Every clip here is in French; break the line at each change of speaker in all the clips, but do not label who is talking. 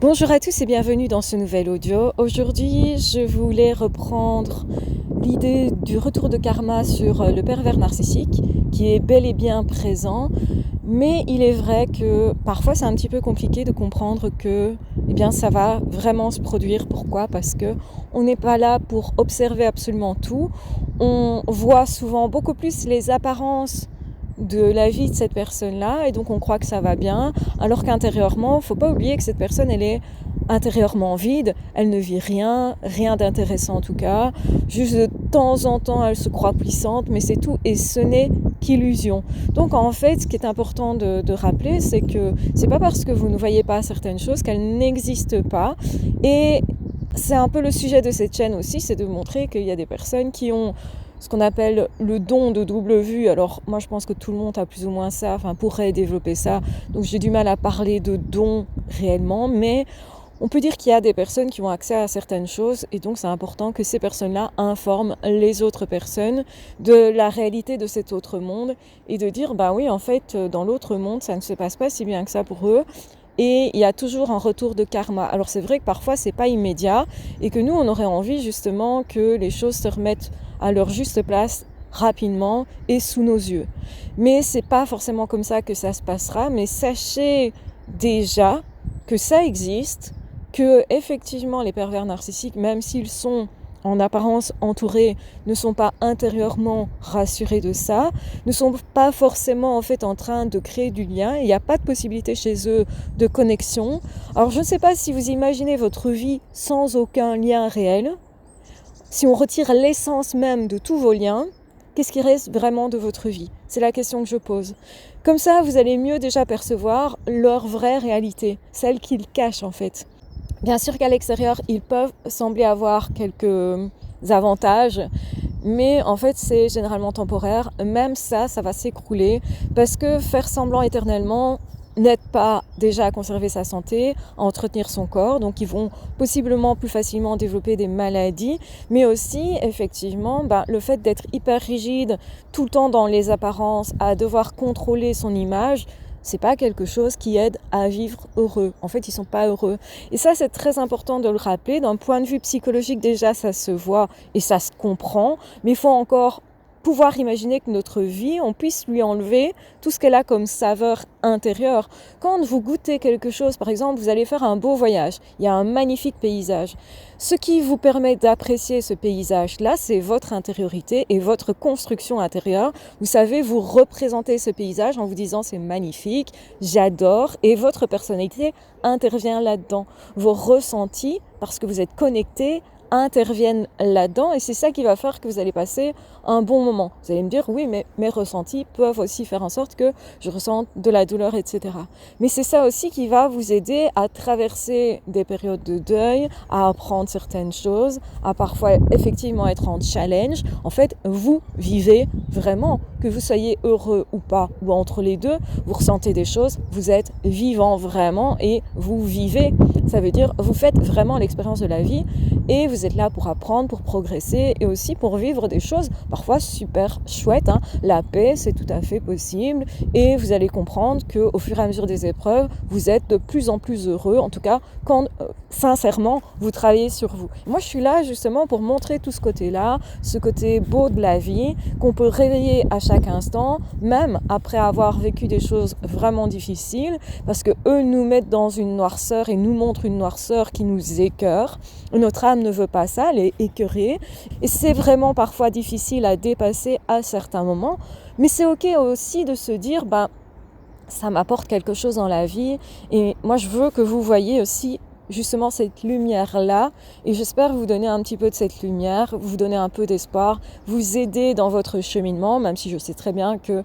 Bonjour à tous et bienvenue dans ce nouvel audio. Aujourd'hui, je voulais reprendre l'idée du retour de karma sur le pervers narcissique qui est bel et bien présent, mais il est vrai que parfois c'est un petit peu compliqué de comprendre que ça va vraiment se produire. Pourquoi ? Parce que on n'est pas là pour observer absolument tout. On voit souvent beaucoup plus les apparences de la vie de cette personne-là et donc on croit que ça va bien, alors qu'intérieurement, il ne faut pas oublier que cette personne, elle est intérieurement vide, elle ne vit rien d'intéressant en tout cas, juste de temps en temps elle se croit puissante, mais c'est tout et ce n'est qu'illusion. Donc en fait, ce qui est important de rappeler, c'est que c'est pas parce que vous ne voyez pas certaines choses qu'elles n'existent pas, et c'est un peu le sujet de cette chaîne aussi, c'est de montrer qu'il y a des personnes qui ont ce qu'on appelle le don de double vue. Alors moi je pense que tout le monde a plus ou moins ça, pourrait développer ça, donc j'ai du mal à parler de don réellement, mais on peut dire qu'il y a des personnes qui ont accès à certaines choses et donc c'est important que ces personnes-là informent les autres personnes de la réalité de cet autre monde et de dire oui, en fait dans l'autre monde ça ne se passe pas si bien que ça pour eux. Et il y a toujours un retour de karma. Alors c'est vrai que parfois c'est pas immédiat et que nous on aurait envie justement que les choses se remettent à leur juste place rapidement et sous nos yeux. Mais c'est pas forcément comme ça que ça se passera, mais sachez déjà que ça existe, que effectivement les pervers narcissiques, même s'ils sont en apparence entourés, ne sont pas intérieurement rassurés de ça, ne sont pas forcément en fait en train de créer du lien, il n'y a pas de possibilité chez eux de connexion. Alors je ne sais pas si vous imaginez votre vie sans aucun lien réel, si on retire l'essence même de tous vos liens, qu'est-ce qui reste vraiment de votre vie ? C'est la question que je pose. Comme ça, vous allez mieux déjà percevoir leur vraie réalité, celle qu'ils cachent en fait. Bien sûr qu'à l'extérieur, ils peuvent sembler avoir quelques avantages, mais en fait, c'est généralement temporaire. Même ça va s'écrouler parce que faire semblant éternellement n'aide pas déjà à conserver sa santé, à entretenir son corps, donc ils vont possiblement plus facilement développer des maladies, mais aussi effectivement le fait d'être hyper rigide tout le temps dans les apparences, à devoir contrôler son image, c'est pas quelque chose qui aide à vivre heureux. En fait, ils sont pas heureux. Et ça, c'est très important de le rappeler. D'un point de vue psychologique, déjà, ça se voit et ça se comprend, mais il faut encore pouvoir imaginer que notre vie, on puisse lui enlever tout ce qu'elle a comme saveur intérieure. Quand vous goûtez quelque chose, par exemple, vous allez faire un beau voyage, il y a un magnifique paysage. Ce qui vous permet d'apprécier ce paysage-là, c'est votre intériorité et votre construction intérieure. Vous savez, vous représentez ce paysage en vous disant c'est magnifique, j'adore, et votre personnalité intervient là-dedans. Vos ressentis, parce que vous êtes connecté, interviennent là-dedans et c'est ça qui va faire que vous allez passer un bon moment. Vous allez me dire oui, mais mes ressentis peuvent aussi faire en sorte que je ressente de la douleur, etc. Mais c'est ça aussi qui va vous aider à traverser des périodes de deuil, à apprendre certaines choses, à parfois effectivement être en challenge. En fait, vous vivez vraiment, que vous soyez heureux ou pas, ou entre les deux, vous ressentez des choses, vous êtes vivant vraiment et vous vivez. Ça veut dire vous faites vraiment l'expérience de la vie et vous êtes là pour apprendre, pour progresser et aussi pour vivre des choses parfois super chouettes. La paix, c'est tout à fait possible et vous allez comprendre qu'au fur et à mesure des épreuves, vous êtes de plus en plus heureux, en tout cas quand sincèrement vous travaillez sur vous. Moi, je suis là justement pour montrer tout ce côté-là, ce côté beau de la vie, qu'on peut réveiller à chaque instant, même après avoir vécu des choses vraiment difficiles, parce que eux nous mettent dans une noirceur et nous montrent une noirceur qui nous écœure. Notre âme ne veut pas ça, elle est écœurée et c'est vraiment parfois difficile à dépasser à certains moments, mais c'est ok aussi de se dire ça m'apporte quelque chose dans la vie et moi je veux que vous voyez aussi justement cette lumière-là et j'espère vous donner un petit peu de cette lumière, vous donner un peu d'espoir, vous aider dans votre cheminement, même si je sais très bien que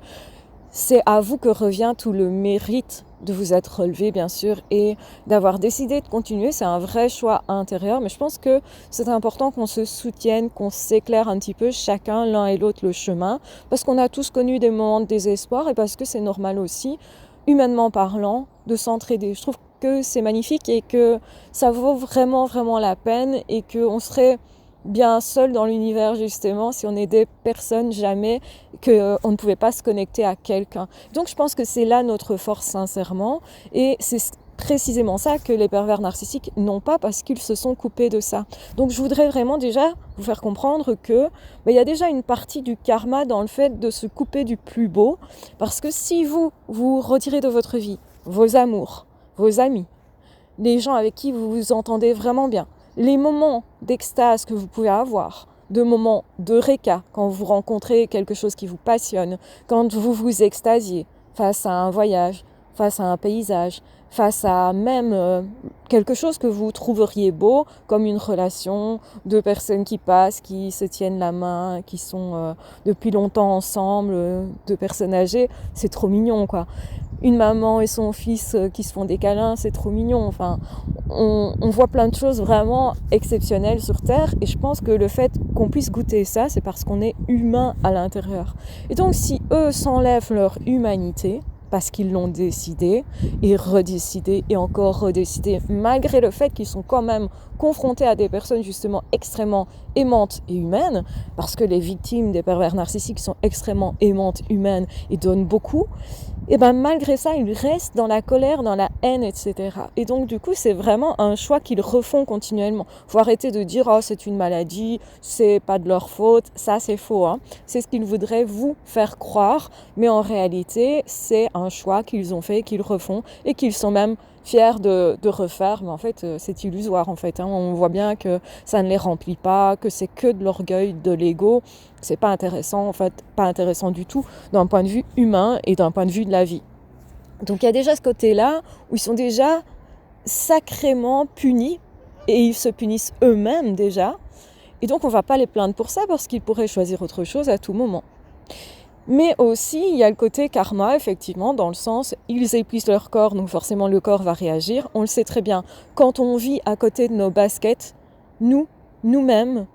c'est à vous que revient tout le mérite de vous être relevé, bien sûr, et d'avoir décidé de continuer. C'est un vrai choix intérieur, mais je pense que c'est important qu'on se soutienne, qu'on s'éclaire un petit peu chacun, l'un et l'autre, le chemin, parce qu'on a tous connu des moments de désespoir et parce que c'est normal aussi, humainement parlant, de s'entraider. Je trouve que c'est magnifique et que ça vaut vraiment, vraiment la peine et qu'on serait bien seul dans l'univers justement si on n'aidait personne jamais, qu'on ne pouvait pas se connecter à quelqu'un. Donc je pense que c'est là notre force sincèrement et c'est précisément ça que les pervers narcissiques n'ont pas parce qu'ils se sont coupés de ça. Donc je voudrais vraiment déjà vous faire comprendre que il y a déjà une partie du karma dans le fait de se couper du plus beau, parce que si vous retirez de votre vie vos amours, vos amis, les gens avec qui vous vous entendez vraiment bien, les moments d'extase que vous pouvez avoir, de moments d'eureka quand vous rencontrez quelque chose qui vous passionne, quand vous vous extasiez face à un voyage, face à un paysage, face à même quelque chose que vous trouveriez beau, comme une relation, deux personnes qui passent, qui se tiennent la main, qui sont depuis longtemps ensemble, deux personnes âgées, c'est trop mignon quoi. Une maman et son fils qui se font des câlins, c'est trop mignon. Enfin, on voit plein de choses vraiment exceptionnelles sur Terre, et je pense que le fait qu'on puisse goûter ça, c'est parce qu'on est humain à l'intérieur. Et donc si eux s'enlèvent leur humanité, parce qu'ils l'ont décidé et redécidé et encore redécidé, malgré le fait qu'ils sont quand même confrontés à des personnes justement extrêmement aimantes et humaines, parce que les victimes des pervers narcissiques sont extrêmement aimantes, humaines et donnent beaucoup, et ben malgré ça, ils restent dans la colère, dans la haine, etc. Et donc du coup, c'est vraiment un choix qu'ils refont continuellement. Faut arrêter de dire « Oh, c'est une maladie, c'est pas de leur faute », ça c'est faux, hein. C'est ce qu'ils voudraient vous faire croire, mais en réalité, c'est un choix qu'ils ont fait, qu'ils refont, et qu'ils sont même fiers de refaire, mais en fait, c'est illusoire, en fait, hein. On voit bien que ça ne les remplit pas, que c'est que de l'orgueil, de l'ego. C'est pas intéressant, en fait, pas intéressant du tout, d'un point de vue humain et d'un point de vue de la vie. Donc il y a déjà ce côté-là, où ils sont déjà sacrément punis, et ils se punissent eux-mêmes déjà, et donc on va pas les plaindre pour ça, parce qu'ils pourraient choisir autre chose à tout moment. Mais aussi, il y a le côté karma, effectivement, dans le sens, ils épuisent leur corps, donc forcément le corps va réagir. On le sait très bien, quand on vit à côté de nos baskets, nous-mêmes,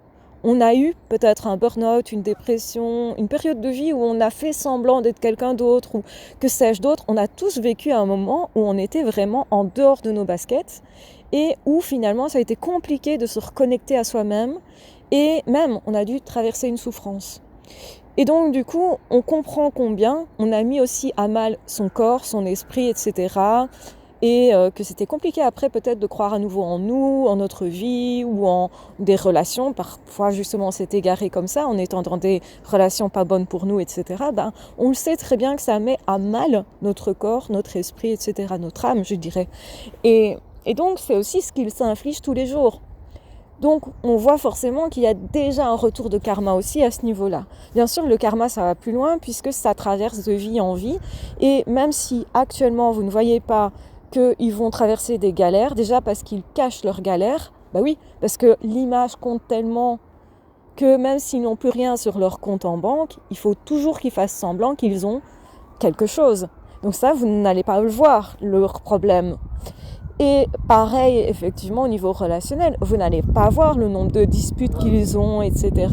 on a eu peut-être un burn-out, une dépression, une période de vie où on a fait semblant d'être quelqu'un d'autre, ou que sais-je d'autre. On a tous vécu un moment où on était vraiment en dehors de nos baskets, et où finalement ça a été compliqué de se reconnecter à soi-même, et même on a dû traverser une souffrance. Et donc du coup, on comprend combien on a mis aussi à mal son corps, son esprit, etc. Et que c'était compliqué après peut-être de croire à nouveau en nous, en notre vie ou en des relations. Parfois justement on s'est égaré comme ça en étant dans des relations pas bonnes pour nous, etc. On le sait très bien que ça met à mal notre corps, notre esprit, etc. Notre âme, je dirais. Et donc c'est aussi ce qu'il s'inflige tous les jours. Donc on voit forcément qu'il y a déjà un retour de karma aussi à ce niveau-là. Bien sûr, le karma, ça va plus loin puisque ça traverse de vie en vie. Et même si actuellement vous ne voyez pas qu'ils vont traverser des galères, déjà parce qu'ils cachent leurs galères, bah oui, parce que l'image compte tellement que même s'ils n'ont plus rien sur leur compte en banque, il faut toujours qu'ils fassent semblant qu'ils ont quelque chose. Donc ça, vous n'allez pas le voir, leur problème. Et pareil, effectivement, au niveau relationnel, vous n'allez pas voir le nombre de disputes qu'ils ont, etc.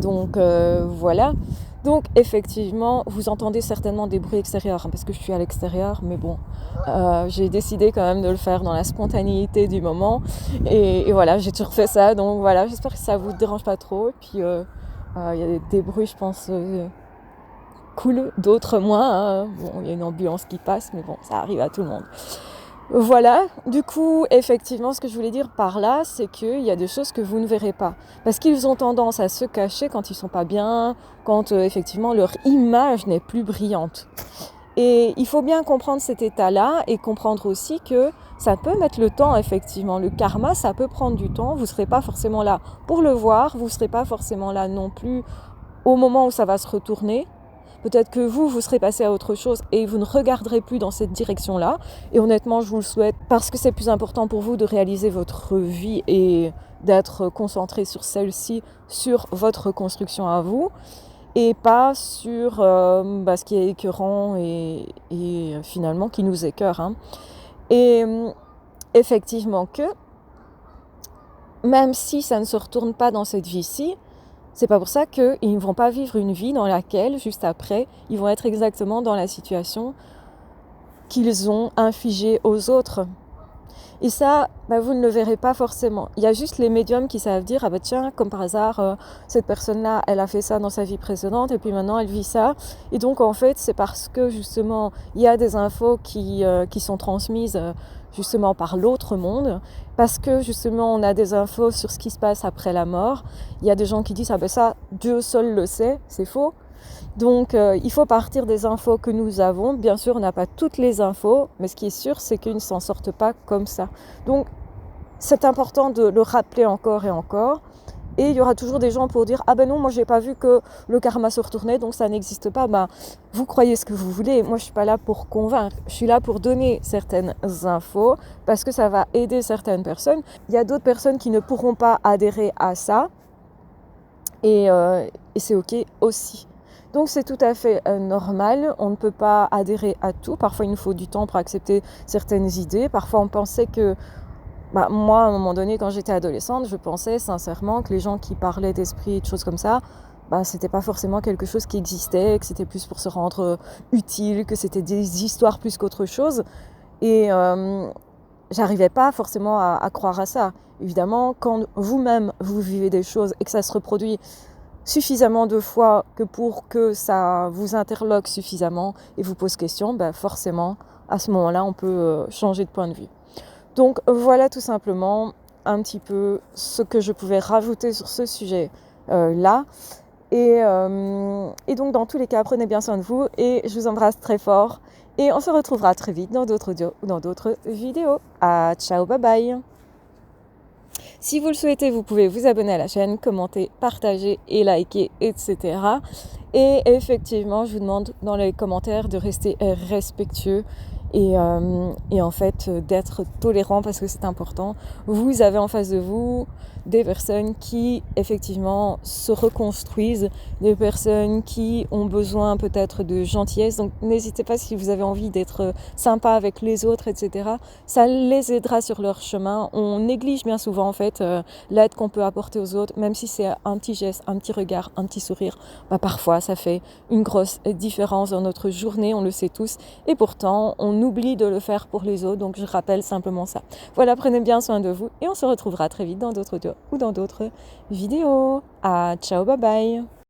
Donc voilà. Donc effectivement, vous entendez certainement des bruits extérieurs, parce que je suis à l'extérieur, mais bon, j'ai décidé quand même de le faire dans la spontanéité du moment. Et voilà, j'ai toujours fait ça, donc voilà, j'espère que ça vous dérange pas trop. Et puis, il y a des bruits, je pense... cool, d'autres moins, hein. Bon, il y a une ambulance qui passe, mais bon, ça arrive à tout le monde. Voilà, du coup, effectivement, ce que je voulais dire par là, c'est qu'il y a des choses que vous ne verrez pas. Parce qu'ils ont tendance à se cacher quand ils sont pas bien, quand effectivement leur image n'est plus brillante. Et il faut bien comprendre cet état-là et comprendre aussi que ça peut mettre le temps, effectivement. Le karma, ça peut prendre du temps. Vous ne serez pas forcément là pour le voir, vous ne serez pas forcément là non plus au moment où ça va se retourner. Peut-être que vous serez passé à autre chose et vous ne regarderez plus dans cette direction-là. Et honnêtement, je vous le souhaite parce que c'est plus important pour vous de réaliser votre vie et d'être concentré sur celle-ci, sur votre construction à vous, et pas sur ce qui est écœurant et finalement qui nous écœure. Hein. Et effectivement que, même si ça ne se retourne pas dans cette vie-ci, c'est pas pour ça qu'ils ne vont pas vivre une vie dans laquelle, juste après, ils vont être exactement dans la situation qu'ils ont infligée aux autres. Et ça, vous ne le verrez pas forcément. Il y a juste les médiums qui savent dire, ah bah tiens, comme par hasard, cette personne-là, elle a fait ça dans sa vie précédente et puis maintenant elle vit ça. Et donc en fait, c'est parce que justement, il y a des infos qui sont transmises justement par l'autre monde, parce que justement on a des infos sur ce qui se passe après la mort. Il y a des gens qui disent, ah ben ça, Dieu seul le sait, c'est faux. Donc il faut partir des infos que nous avons. Bien sûr, on n'a pas toutes les infos, mais ce qui est sûr, c'est qu'ils ne s'en sortent pas comme ça. Donc c'est important de le rappeler encore et encore. Et il y aura toujours des gens pour dire « Ah ben non, moi j'ai pas vu que le karma se retournait, donc ça n'existe pas. » Vous croyez ce que vous voulez, moi je suis pas là pour convaincre. Je suis là pour donner certaines infos, parce que ça va aider certaines personnes. Il y a d'autres personnes qui ne pourront pas adhérer à ça, et c'est ok aussi. Donc c'est tout à fait normal, on ne peut pas adhérer à tout, parfois il nous faut du temps pour accepter certaines idées, parfois on pensait que, moi à un moment donné quand j'étais adolescente, je pensais sincèrement que les gens qui parlaient d'esprit et de choses comme ça, c'était pas forcément quelque chose qui existait, que c'était plus pour se rendre utile, que c'était des histoires plus qu'autre chose, et j'arrivais pas forcément à croire à ça. Évidemment, quand vous-même vous vivez des choses et que ça se reproduit suffisamment de fois que pour que ça vous interloque suffisamment et vous pose question, forcément, à ce moment-là, on peut changer de point de vue. Donc voilà tout simplement un petit peu ce que je pouvais rajouter sur ce sujet-là. Et donc dans tous les cas, prenez bien soin de vous et je vous embrasse très fort. Et on se retrouvera très vite dans d'autres audios ou dans d'autres vidéos. Ciao, bye bye. Si vous le souhaitez, vous pouvez vous abonner à la chaîne, commenter, partager et liker, etc. Et effectivement, je vous demande dans les commentaires de rester respectueux et en fait d'être tolérant parce que c'est important. Vous avez en face de vous des personnes qui effectivement se reconstruisent, des personnes qui ont besoin peut-être de gentillesse. Donc n'hésitez pas si vous avez envie d'être sympa avec les autres, etc. Ça les aidera sur leur chemin. On néglige bien souvent en fait l'aide qu'on peut apporter aux autres, même si c'est un petit geste, un petit regard, un petit sourire. Parfois ça fait une grosse différence dans notre journée, on le sait tous. Et pourtant, on oublie de le faire pour les autres. Donc je rappelle simplement ça. Voilà, prenez bien soin de vous et on se retrouvera très vite dans d'autres audios ou dans d'autres vidéos. Ciao, bye bye.